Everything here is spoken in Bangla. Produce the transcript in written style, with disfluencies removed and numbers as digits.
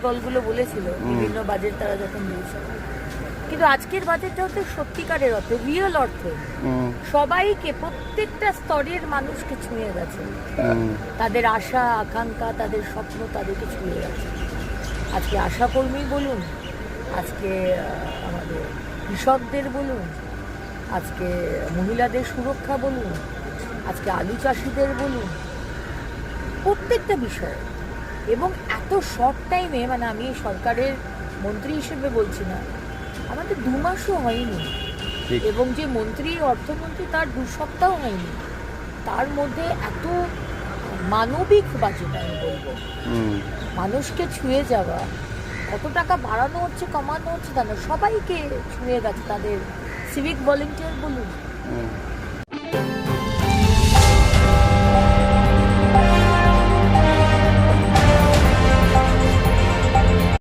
দলগুলো বলেছিল বিভিন্ন বাজেট তারা যখন দিয়েছে, কিন্তু আজকের বাজেটটা হচ্ছে সত্যিকারের অর্থে, রিয়েল অর্থে সবাইকে, প্রত্যেকটা স্তরের মানুষকে ছুঁয়ে গেছে। তাদের আশা আকাঙ্ক্ষা, তাদের স্বপ্ন তাদেরকে ছুঁয়ে গেছে। আজকে আশাকর্মী বলুন, আজকে আমাদের কৃষকদের বলুন, আজকে মহিলাদের সুরক্ষা বলুন, আজকে আলু চাষিদের বলুন, প্রত্যেকটা বিষয়। এবং এত শর্ট টাইমে, মানে আমি সরকারের মন্ত্রী হিসেবে বলছি না, আমাদের 2 মাসও হয়নি, এবং যে মন্ত্রী অর্থমন্ত্রী তার 2 সপ্তাহ হয়নি, তার মধ্যে এত মানবিক বাজেট, আমি বলবো মানুষকে ছুঁয়ে যাওয়া। কত টাকা বাড়ানো হচ্ছে কমানো হচ্ছে তা না, সবাইকে ছুঁয়ে গেছে। তাদের সিভিক ভলেন্টিয়ার বলুন,